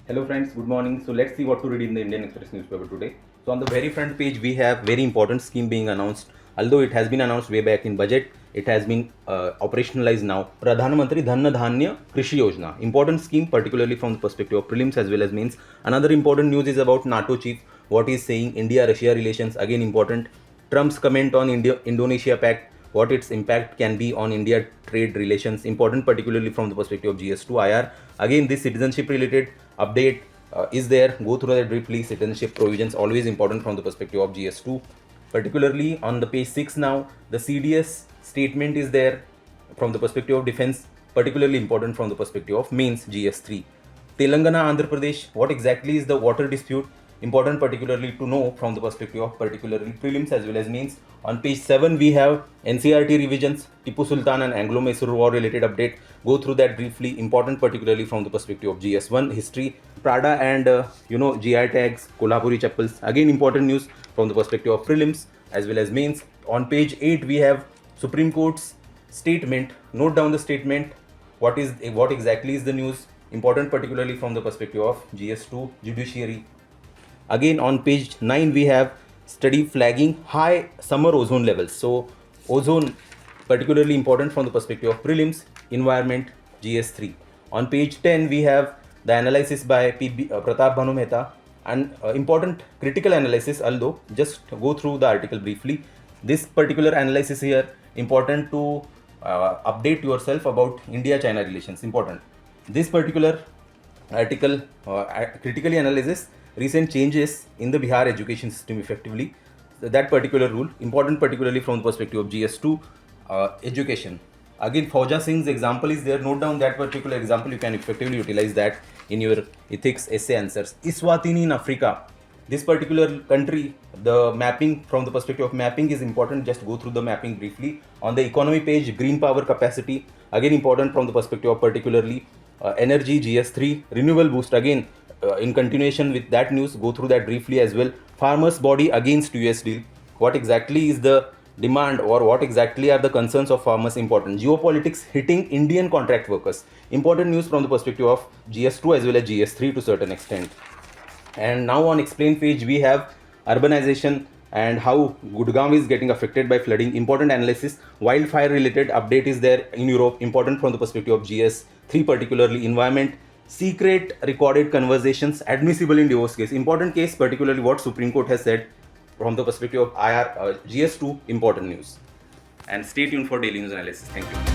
Hello friends, good morning. So let's see what to read in the Indian Express newspaper today. So on the very front page we have very important scheme being announced. Although it has been announced way back in budget, it has been operationalized now. Pradhan Mantri Dhan Dhanya Krishi Yojana. Important scheme particularly from the perspective of prelims as well as mains. Another important news is about NATO chief. What is saying India-Russia relations, again important. Trump's comment on Indonesia pact, what its impact can be on India trade relations, important particularly from the perspective of GS2 IR. Again, this citizenship related update is there. Go through that briefly. Citizenship provisions always important from the perspective of GS2. Particularly on the page 6 now, the CDS statement is there from the perspective of defense, particularly important from the perspective of mains GS3. Telangana, Andhra Pradesh, what exactly is the water dispute? Important particularly to know from the perspective of particularly prelims as well as mains. On page 7 we have NCRT revisions, Tipu Sultan and Anglo-Mysore War related update. Go through that briefly. Important particularly from the perspective of GS1 history, Prada and GI tags, Kolhapuri chappals. Again important news from the perspective of prelims as well as mains. On page 8 we have Supreme Court's statement. Note down the statement. What exactly is the news? Important particularly from the perspective of GS2 judiciary. Again on page 9 we have study flagging high summer ozone levels. So ozone particularly important from the perspective of prelims, environment, GS3. On page 10 we have the analysis by Pratap Bhanu Mehta, and important critical analysis, although just go through the article briefly. This particular analysis here important to update yourself about India-China relations. Important. This particular article critically analyzes recent changes in the Bihar education system effectively. So that particular rule important particularly from the perspective of GS2 education. Again, Fauja Singh's example is there. Note down that particular example. You can effectively utilize that in your ethics essay answers. Eswatini in Africa. This particular country, the mapping from the perspective of mapping is important. Just go through the mapping briefly. On the economy page, green power capacity, again important from the perspective of particularly energy, GS3, renewable boost. Again, in continuation with that news, go through that briefly as well. Farmers body against US deal. What exactly is the demand or what exactly are the concerns of farmers? Important. Geopolitics hitting Indian contract workers. Important news from the perspective of GS2 as well as GS3 to certain extent. And now on explain page we have urbanization and how Gurgaon is getting affected by flooding. Important analysis. Wildfire related update is there in Europe. Important from the perspective of GS3, particularly environment. Secret recorded conversations admissible in divorce case. Important case, particularly what Supreme Court has said from the perspective of GS2. Important news. And stay tuned for daily news analysis. Thank you.